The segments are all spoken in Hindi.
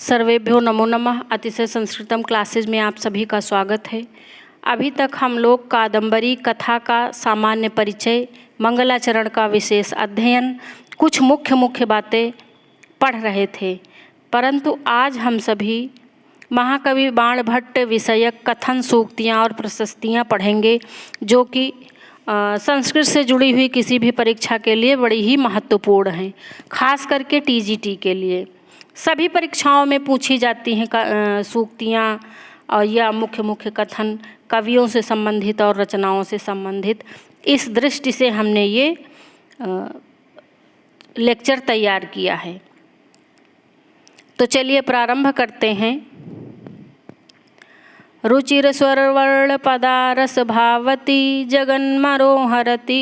सर्वेभ्यो नमो नमः। अतिशय संस्कृतम क्लासेज में आप सभी का स्वागत है। अभी तक हम लोग कादम्बरी कथा का सामान्य परिचय, मंगलाचरण का विशेष अध्ययन, कुछ मुख्य बातें पढ़ रहे थे, परंतु आज हम सभी महाकवि बाणभट्ट विषयक कथन, सूक्तियाँ और प्रशस्तियाँ पढ़ेंगे, जो कि संस्कृत से जुड़ी हुई किसी भी परीक्षा के लिए बड़ी ही महत्वपूर्ण हैं, खास करके टीजीटी के लिए। सभी परीक्षाओं में पूछी जाती हैं सूक्तियाँ और या मुख्य कथन कवियों से संबंधित और रचनाओं से संबंधित। इस दृष्टि से हमने ये लेक्चर तैयार किया है। तो चलिए प्रारंभ करते हैं। रुचिर स्वरवर्ण पदारस भावती जगन्मरोहरती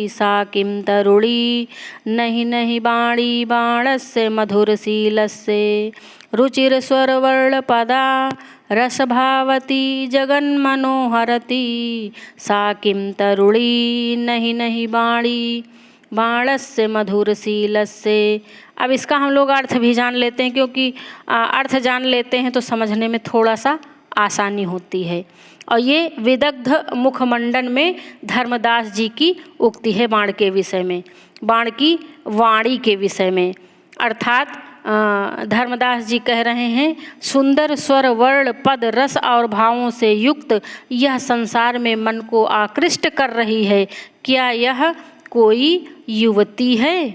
सा किं तरुणी नहीं नहीं बाणी बाणस्य मधुरशीलस्य। रुचिर स्वरवर्ण पदा रस भावती जगन्मनोहरती सा किं तरुणी नहीं नहीं बाणी बाणस्य मधुरशीलस्य। अब इसका हम लोग अर्थ भी जान लेते हैं, क्योंकि अर्थ जान लेते हैं तो समझने में थोड़ा सा आसानी होती है। और ये विदग्ध मुखमंडन में धर्मदास जी की उक्ति है बाण के विषय में, बाण की वाणी के विषय में। अर्थात धर्मदास जी कह रहे हैं, सुंदर स्वर वर्ण पद रस और भावों से युक्त यह संसार में मन को आकृष्ट कर रही है। क्या यह कोई युवती है?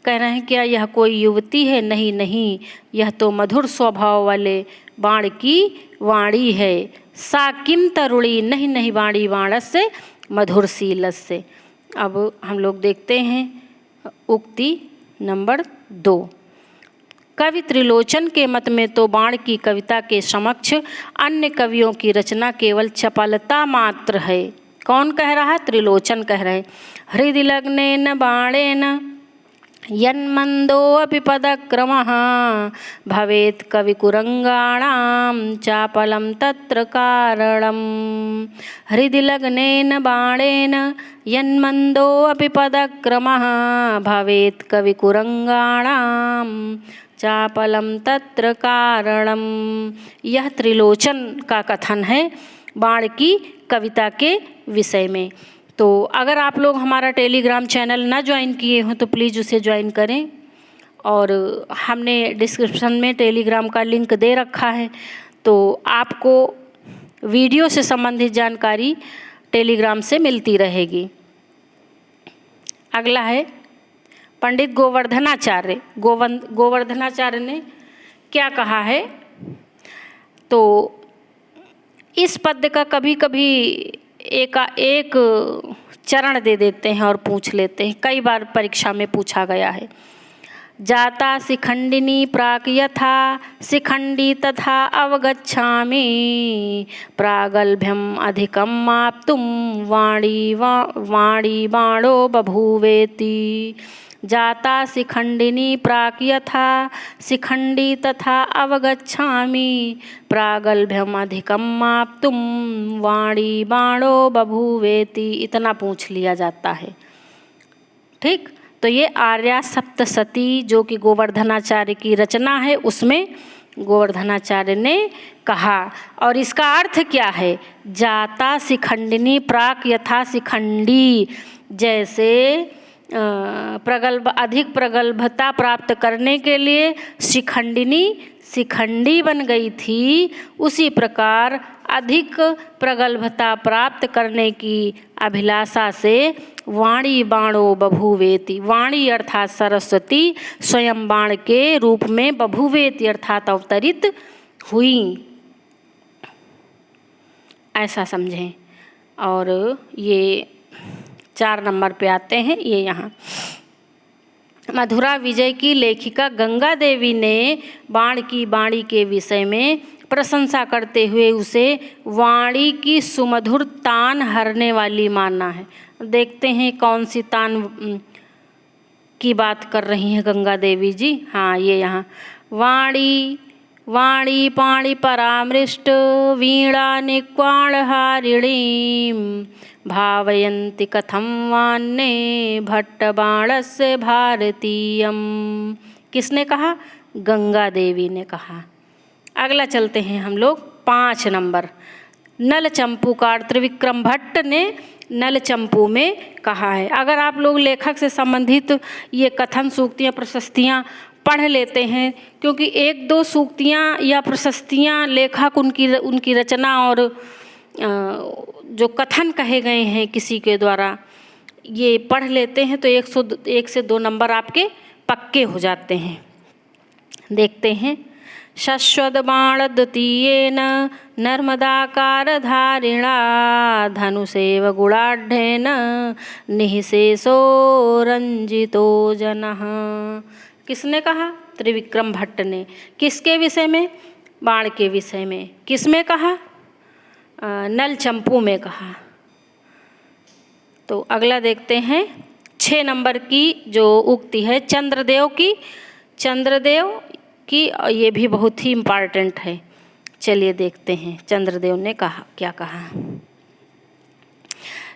कह रहे हैं, क्या यह कोई युवती है? नहीं नहीं, यह तो मधुर स्वभाव वाले बाण की वाणी है। सा किम तरुणी नहीं नहीं बाणी बाणस्य मधुरशीलस्य। अब हम लोग देखते हैं उक्ति नंबर 2। कवि त्रिलोचन के मत में तो बाण की कविता के समक्ष अन्य कवियों की रचना केवल चपलता मात्र है। कौन कह रहा है? त्रिलोचन कह रहे हैं। हृदि लग्नेन बाणेन यन्मन्दोऽपि पदक्रमः भवेत् कविकुरंगाणां चापलं तत्र कारणम्। हृदि लग्नेन बाणेन यन्मन्दोऽपि पदक्रमः भवेत् कविकुरंगाणां चापलं तत्र कारणम्। यह त्रिलोचन का कथन है बाण की कविता के विषय में। तो अगर आप लोग हमारा टेलीग्राम चैनल ना ज्वाइन किए हों तो प्लीज़ उसे ज्वाइन करें, और हमने डिस्क्रिप्शन में टेलीग्राम का लिंक दे रखा है, तो आपको वीडियो से संबंधित जानकारी टेलीग्राम से मिलती रहेगी। अगला है पंडित गोवर्धनाचार्य। गोवर्धनाचार्य ने क्या कहा है? तो इस पद्य का कभी कभी एक चरण दे देते हैं और पूछ लेते हैं। कई बार परीक्षा में पूछा गया है। जाता शिखंडिनी प्राक यथा शिखंडी तथा अवगच्छामि प्रागल्भ्यम अधिकम माप्तुम वाणी बाणो बभूवेति। जाता शिखंडिनी प्राक यथा शिखंडी तथा अवगच्छामि प्रागल्भ्यम अधिकम माप्तुम वाणी बाणो बभूवेति। इतना पूछ लिया जाता है। ठीक, तो ये आर्या सप्तशती जो कि गोवर्धनाचार्य की रचना है, उसमें गोवर्धनाचार्य ने कहा। और इसका अर्थ क्या है? जाता शिखंडिनी प्राक यथा शिखंडी, जैसे अधिक प्रगल्भता प्राप्त करने के लिए शिखंडिनी शिखंडी बन गई थी, उसी प्रकार अधिक प्रगल्भता प्राप्त करने की अभिलाषा से वाणी बाणो बभूवेति। वाणी अर्थात सरस्वती स्वयं बाण के रूप में बभूवेति अर्थात अवतरित हुई, ऐसा समझें। और ये 4 नंबर पे आते हैं। ये यहाँ मधुरा विजय की लेखिका गंगा देवी ने बाण की वाणी के विषय में प्रशंसा करते हुए उसे वाणी की सुमधुर तान हरने वाली माना है। देखते हैं कौन सी तान की बात कर रही हैं गंगा देवी जी। हाँ, ये यहाँ वाणी वाणी पाणि परामृष्ट वीणा निक्वाणहारिणीं भावयन्ति कथं वान्ये भट्टबाणस्य भारतीयम्। किसने कहा? गंगा देवी ने कहा। अगला चलते हैं हम लोग 5 नंबर। नल चंपू का त्रिविक्रम भट्ट ने नल चंपू में कहा है। अगर आप लोग लेखक से संबंधित ये कथन सूक्तियाँ प्रशस्तियाँ पढ़ लेते हैं, क्योंकि 1-2 सूक्तियाँ या प्रशस्तियाँ लेखक उनकी रचना और जो कथन कहे गए हैं किसी के द्वारा, ये पढ़ लेते हैं तो 1 से 2 नंबर आपके पक्के हो जाते हैं। देखते हैं। शश्वद्बाणद्वितीयेन नर्मदाकारधारिणा धनुषेव गुणाढ्येन निःशेषो रंजितो जनः। किसने कहा? त्रिविक्रम भट्ट ने। किसके विषय में? बाण के विषय में। किसमें कहा? नल चंपू में कहा। तो अगला देखते हैं 6 नंबर की जो उक्ति है चंद्रदेव की। चंद्रदेव की ये भी बहुत ही इम्पॉर्टेंट है। चलिए देखते हैं चंद्रदेव ने कहा क्या कहा।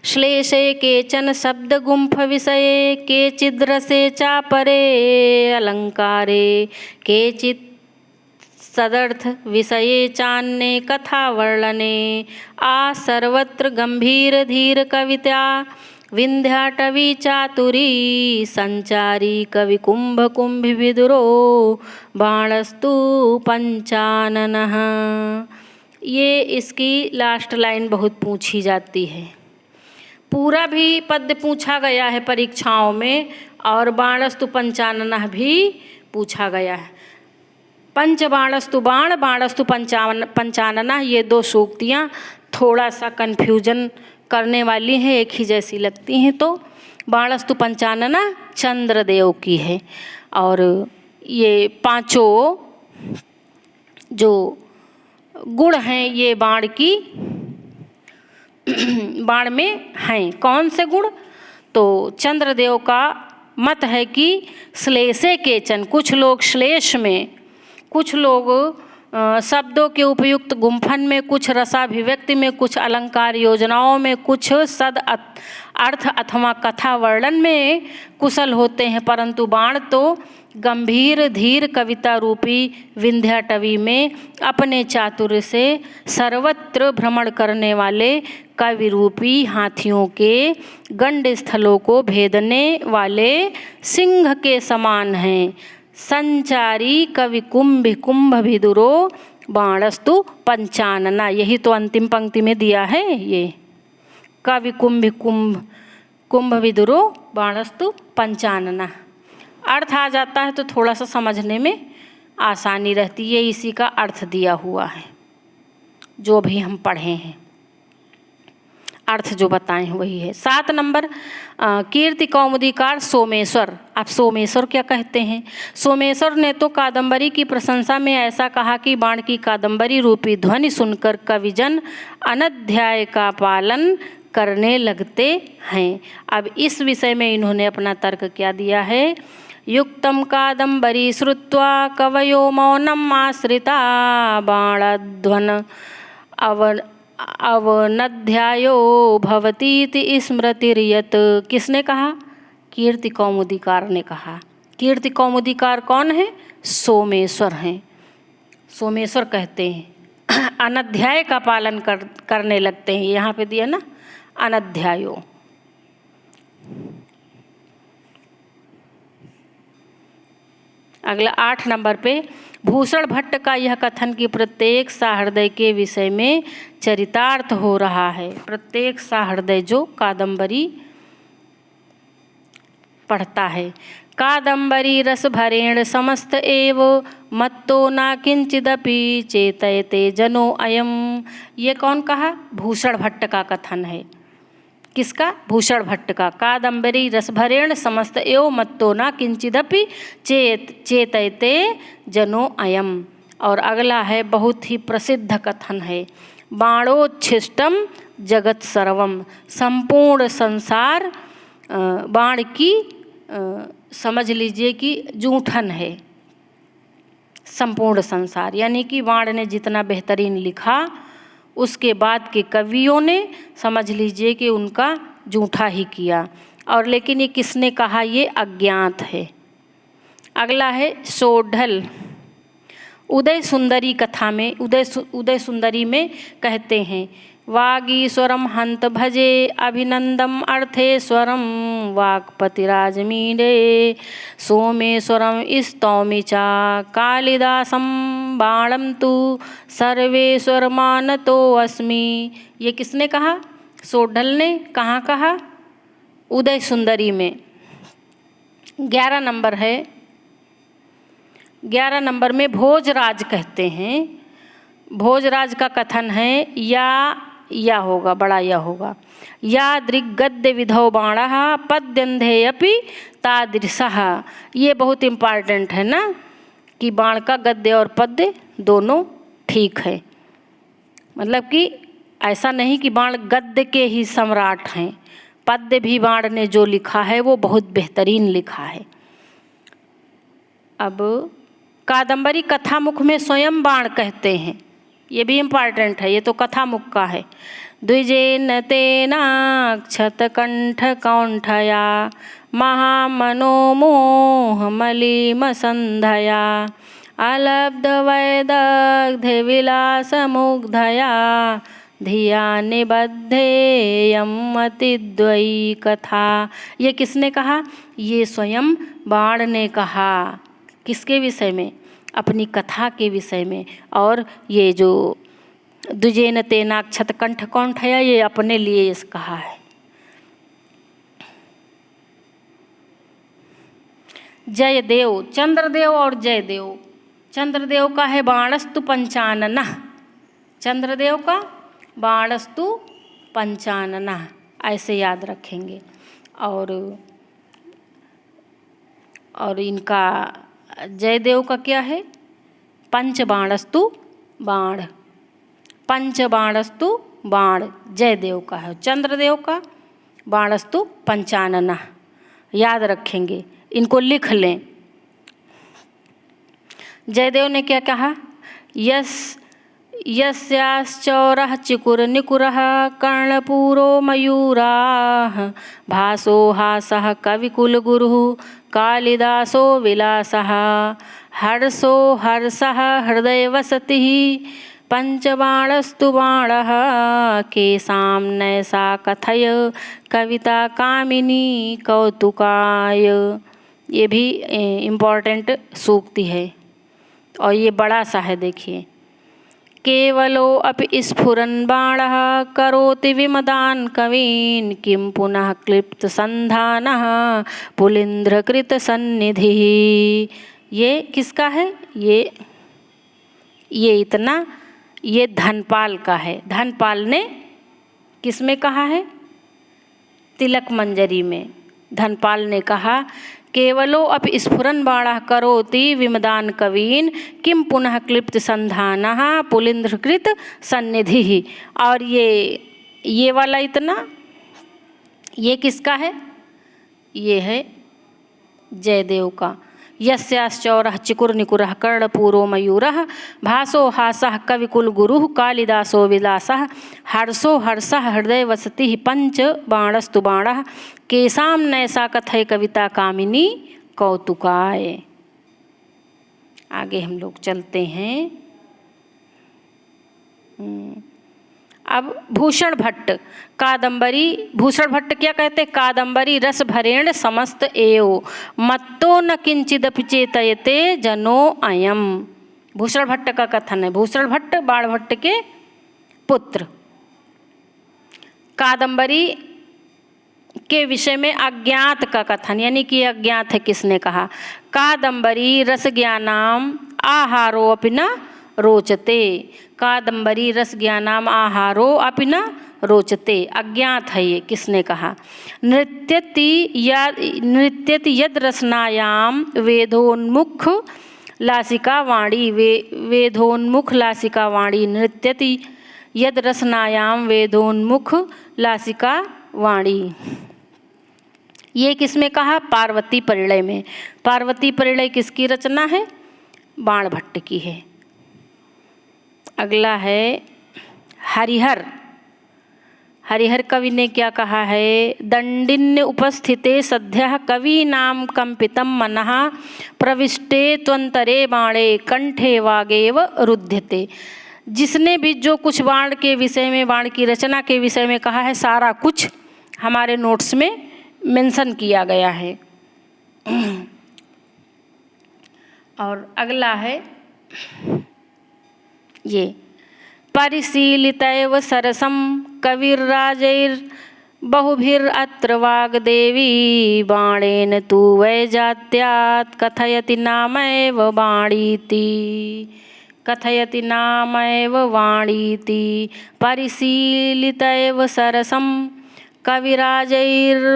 श्लेषे केचन शब्द गुंफ विषये केचिद्रसे चापरे अलंकारे केचित् सदर्थ विषये चान्ये कथा वर्णने आ सर्वत्र गंभीर धीर कविता विंध्याटवी चातुरी संचारी कवि कुंभ कुंभी विदुरो बाणस्तु पंचाननः। ये इसकी लास्ट लाइन बहुत पूछी जाती है। पूरा भी पद्य पूछा गया है परीक्षाओं में और बाणस्तु पंचाननः भी पूछा गया है। पंच बाणस्तु बाण, बाणस्तु पंचाननः, ये 2 सूक्तियाँ थोड़ा सा कन्फ्यूजन करने वाली हैं, एक ही जैसी लगती हैं। तो बाणस्तु पंचाननः चंद्रदेव की है और ये 5 जो गुण हैं ये बाण में हैं। कौन से गुण? तो चंद्रदेव का मत है कि श्लेषे केचन, कुछ लोग श्लेष में, कुछ लोग शब्दों के उपयुक्त गुंफन में, कुछ रसाभिव्यक्ति में, कुछ अलंकार योजनाओं में, कुछ सद अर्थ अथवा कथा वर्णन में कुशल होते हैं, परंतु बाण तो गंभीर धीर कविता रूपी विंध्याटवी में अपने चातुर्य से सर्वत्र भ्रमण करने वाले कवि रूपी हाथियों के गंड स्थलों को भेदने वाले सिंह के समान हैं। संचारी कवि कुंभ विदुरो बाणस्तु पंचानना। यही तो अंतिम पंक्ति में दिया है, ये कवि कुंभ विदुरो बाणस्तु पंचानना। अर्थ आ जाता है तो थोड़ा सा समझने में आसानी रहती है। इसी का अर्थ दिया हुआ है जो भी हम पढ़े हैं, अर्थ जो बताए हैं वही है। 7 नंबर कीर्ति कौमुदीकार सोमेश्वर। आप सोमेश्वर क्या कहते हैं? सोमेश्वर ने तो कादंबरी की प्रशंसा में ऐसा कहा कि बाण की कादंबरी रूपी ध्वनि सुनकर कविजन अनध्याय का पालन करने लगते हैं। अब इस विषय में इन्होंने अपना तर्क क्या दिया है? युक्तम कादंबरी श्रुत्वा कवयो मौनम आश्रिता बाणध्वन अवनध्यायो भवतीति स्मृतिर्यत्। किसने कहा? कीर्ति कौमुदीकार ने कहा। कीर्ति कौमुदीकार कौन है? सोमेश्वर हैं। सोमेश्वर कहते हैं अनध्याय का पालन करने लगते हैं। यहाँ पे दिया ना अनध्यायो। अगला 8 नंबर पे भूषण भट्ट का यह कथन कि प्रत्येक सहृदय के विषय में चरितार्थ हो रहा है। प्रत्येक सहृदय जो कादंबरी पढ़ता है। कादंबरी रस भरेण समस्त एव मत्तो न किंचिदपि चेतयते जनो अयम। ये कौन कहा? भूषण भट्ट का कथन है। किसका? भूषण भट्ट का। कादंबरी रस भरेण समस्त एव मत्तो न किंचिदपि चेतयते जनो अयम। और अगला है बहुत ही प्रसिद्ध कथन है। बाणोच्छिष्टम जगत सर्वम। संपूर्ण संसार बाण की समझ लीजिए कि जूठन है। संपूर्ण संसार यानी कि बाण ने जितना बेहतरीन लिखा उसके बाद के कवियों ने समझ लीजिए कि उनका जूठा ही किया। और लेकिन ये किसने कहा? ये अज्ञात है। अगला है सोढल। उदय सुंदरी कथा में उदय सुंदरी में कहते हैं, वागीश्वरम हंत भजे अभिनंदम अर्थेश्वरम वाक्पतिराजमीरे सोमेश्वरम स्तौमि चा कालिदासम बाणम तु सर्वेश्वर मानतो अस्मि। ये किसने कहा? सोढल ने। कहाँ कहा? उदय सुंदरी में। 11 नंबर है। 11 नंबर में भोजराज कहते हैं। भोजराज का कथन है, या होगा, बड़ा या होगा, या दृग्गद्य विधौ बाणः पद्यन्धे अपि तादृशः। ये बहुत इम्पॉर्टेंट है ना, कि बाण का गद्य और पद्य दोनों ठीक है। मतलब कि ऐसा नहीं कि बाण गद्य के ही सम्राट हैं, पद्य भी बाण ने जो लिखा है वो बहुत बेहतरीन लिखा है। अब कादम्बरी कथामुख में स्वयं बाण कहते हैं, ये भी इम्पॉर्टेंट है, ये तो कथामुख का है। द्विजेन तेनाक्षत कंठ कौंठया महामनोमोह मलिम संधया अलब्ध वैदग्ध विलास मुग्धया धिया निबद्धेयम अतिद्वयी कथा। ये किसने कहा? ये स्वयं बाण ने कहा। किसके विषय में? अपनी कथा के विषय में। और ये जो द्विजेन तेनाक्षत कंठ कौंठया, ये अपने लिए इस कहा है। जयदेव, चंद्रदेव और जयदेव। चंद्रदेव का है बाणस्तु पंचानना। चंद्रदेव का बाणस्तु पंचानना, ऐसे याद रखेंगे। और इनका जयदेव का क्या है? पंचबाणस्तु बाण। पंचबाणस्तु बाण जयदेव का है। चंद्रदेव का बाणस्तु पंचानना, याद रखेंगे, इनको लिख लें। जयदेव ने क्या कहा? यस्याश्चौरः चिकुरनिकुरः कर्णपूरो मयूराः भासो हासः कविकुलगुरुः कालिदासो विलासः हर्षो हर्षः हृदयवसतिः पंचबाणस्तु बाणः केषां नैषा कथय कविता कामिनी कौतुकाय। ये भी इम्पॉर्टेंट सूक्ति है और ये बड़ा सा है, देखिए। केवलो अपि स्फुरन् बाणः करोति विमदान् कवीन् किं पुनः क्लिप्त संधानः पुलिंद्रकृत सन्निधिः। ये किसका है? ये इतना, ये धनपाल का है। धनपाल ने किस में कहा है? तिलक मंजरी में। धनपाल ने कहा, केवलो अपि स्फुरन् बाणः करोति विमदान् कवीन् किं पुनः क्लिप्त संधानः पुलिंद्रकृत सन्निधिः। और ये वाला इतना, ये किसका है? ये है जयदेव का। यस्याश्चौरः चिकुरनिकुरः कर्णपूरो मयूरः भासो हासः कविकुलगुरुः कालिदासो विलासः हर्षो हर्षः हृदयवसतिः पंचबाणस्तु बाणः केषां नैषा कथय कविता कामिनी कौतुकाय। आगे हम लोग चलते हैं। अब भूषण भट्ट कादंबरी। भूषण भट्ट क्या कहते? कादंबरी रस भरेण समस्त एव मत्तो न किंचिदपि चेतयते जनो अयम। भूषण भट्ट का कथन है। भूषण भट्ट बाणभट्ट के पुत्र। कादंबरी के विषय में अज्ञात का कथन, यानी कि अज्ञात है, किसने कहा? कादंबरी रस ज्ञानाम आहारो अपि न रोचते। कादंबरी रस ज्ञानाम आहारो अपि न रोचते, अज्ञात है ये, किसने कहा? नृत्यति यद रसनायाम वेदोन्मुख लासिका वाणी। वेदोन्मुख लासिका वाणी नृत्यति यद रसनायाम वेदोन्मुख लासिका वाणी। ये किसमें कहा? पार्वती परिणय में। पार्वती परिणय किसकी रचना है? बाणभट्ट की है। अगला है हरिहर। हरिहर कवि ने क्या कहा है, दंडिन्य उपस्थिते सद्यः कवीनां कंपितं मनः प्रविष्टे त्वंतरे बाणे कंठे वागेव रुध्यते। जिसने भी जो कुछ बाण के विषय में, बाण की रचना के विषय में कहा है, सारा कुछ हमारे नोट्स में मेंशन किया गया है। और अगला है ये, परिशीलितैव सरसं कविर्राजैर्बहुभिरत्र वाग्देवी बाणेन तु वैजात्यात् कथयति नामैव वाणीति, कथयति नामैव वाणीति। परिशीलितैव सरसं कविराजैर्बहुभिरत्र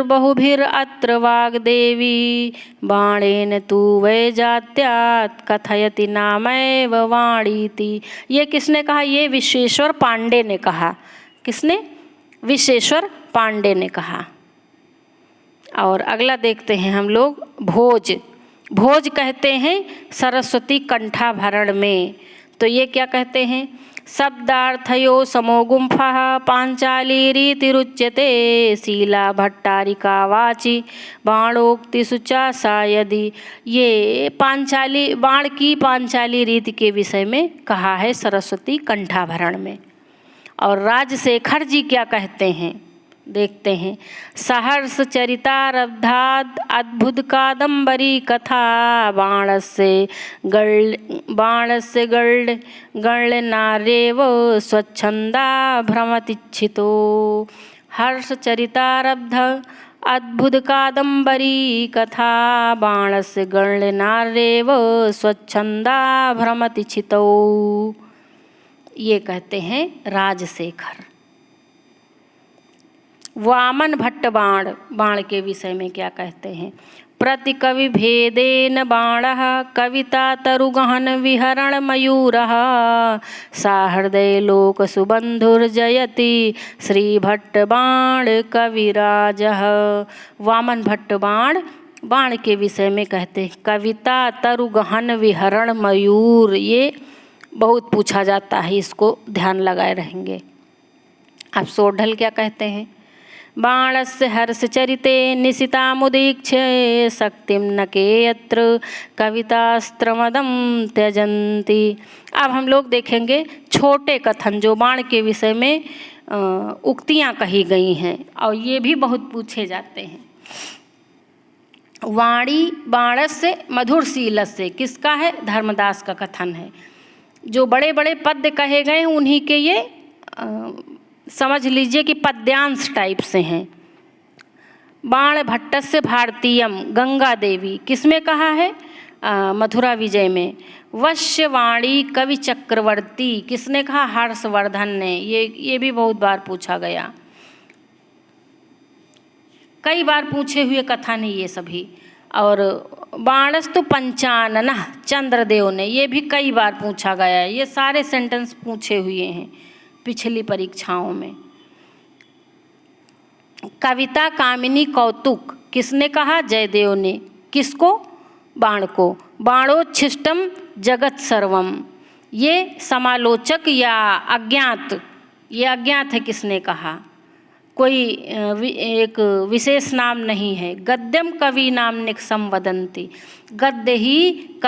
वाग्देवी बाणेन तु वैजात्यात् कथयति नामैव वाणीति। ये किसने कहा? ये विश्वेश्वर पांडे ने कहा। किसने? विश्वेश्वर पांडे ने कहा। और अगला देखते हैं हम लोग, भोज। भोज कहते हैं सरस्वती कंठाभरण में। तो ये क्या कहते हैं? शब्दार्थयो समो गुंफः पांचाली रीतिरुच्यते शीला भट्टारिका वाची बाणोक्ति सुचा सा यदि। ये पांचाली, बाण की पांचाली रीति के विषय में कहा है सरस्वती कंठाभरण में। और राजशेखर जी क्या कहते हैं, देखते हैं। सहर्ष चरितारब्धाद अद्भुत कादम्बरी कथा बाणस्य गणनारेव स्वच्छंदा भ्रमतिच्छितो। हर्ष चरितारब्ध अद्भुत कादम्बरी कथा बाणस्य गणनारेव स्वच्छंदा भ्रमतिच्छितो। ये कहते हैं राजशेखर। वामन भट्ट बाण, बाण के विषय में क्या कहते हैं? प्रतिकवि भेदेन बाणः कविता तरुगहन विहरण मयूरः साहृदय लोक सुबंधुर्जयति श्री भट्ट बाण कविराजः। वामन भट्ट बाण, बाण के विषय में कहते हैं कविता तरुगहन विहरण मयूर। ये बहुत पूछा जाता है, इसको ध्यान लगाए रहेंगे। अब सोढल क्या कहते हैं? बाणस्य हर्षचरिते निशितामुदीक्ष्य शक्तिं न के यत्र कवितास्त्रमदं त्यजन्ति। अब हम लोग देखेंगे छोटे कथन, जो बाण के विषय में उक्तियाँ कही गई हैं, और ये भी बहुत पूछे जाते हैं। वाणी बाणस्य मधुरशीलस्य, किसका है? धर्मदास का कथन है। जो बड़े बड़े पद्य कहे गए हैं उन्हीं के ये समझ लीजिए कि पद्यांश टाइप से हैं। बाण भट्टस्य भारतीयम, गंगा देवी, किसमें कहा है? मथुरा विजय में। वश्यवाणी कवि चक्रवर्ती, किसने कहा? हर्षवर्धन ने। ये भी बहुत बार पूछा गया, कई बार पूछे हुए कथन है ये सभी। और बाणस्तु पंचानन चंद्रदेव ने, ये भी कई बार पूछा गया है। ये सारे सेंटेंस पूछे हुए हैं पिछली परीक्षाओं में। कविता कामिनी कौतुक, किसने कहा? जयदेव ने। किसको? बाण को। बाणोच्छिष्टम जगत सर्वम, ये समालोचक या अज्ञात, ये अज्ञात है, किसने कहा? कोई एक विशेष नाम नहीं है। गद्यम कवि नाम निकसम वदंती, गद्य ही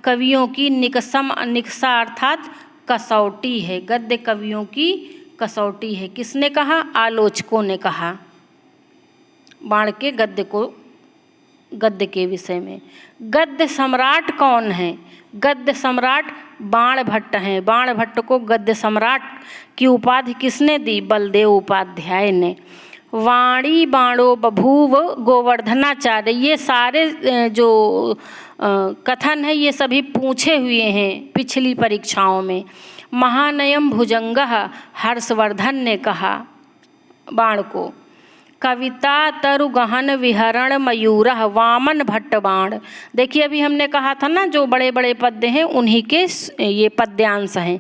कवियों की निकसा अर्थात कसौटी है। गद्य कवियों की कसौटी है। किसने कहा? आलोचकों ने कहा बाण के गद्य को, गद्य के विषय में। गद्य सम्राट कौन है? गद्य सम्राट बाण भट्ट हैं। बाण भट्ट को गद्य सम्राट की उपाधि किसने दी? बलदेव उपाध्याय ने। वाणी बाणो बभूव गोवर्धनाचार्य, ये सारे जो कथन है ये सभी पूछे हुए हैं पिछली परीक्षाओं में। महानयम भुजंगः, हर्षवर्धन ने कहा बाण को। कविता तरुगहन विहरण मयूरः, वामन भट्ट बाण। देखिए अभी हमने कहा था ना, जो बड़े बड़े पद्य हैं उन्हीं के ये पद्यांश हैं।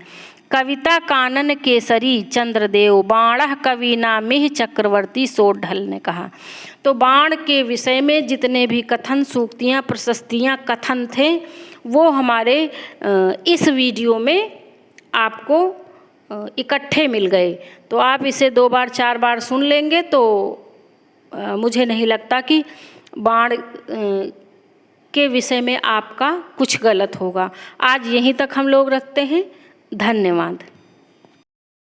कविता कानन केसरी चंद्रदेव, बाणः कविनामिह चक्रवर्ती, सोढल ने कहा। तो बाण के विषय में जितने भी कथन, सूक्तियाँ, प्रशस्तियाँ, कथन थे वो हमारे इस वीडियो में आपको इकट्ठे मिल गए। तो आप इसे 2 बार 4 बार सुन लेंगे तो मुझे नहीं लगता कि बाण के विषय में आपका कुछ गलत होगा। आज यहीं तक हम लोग रखते हैं। धन्यवाद।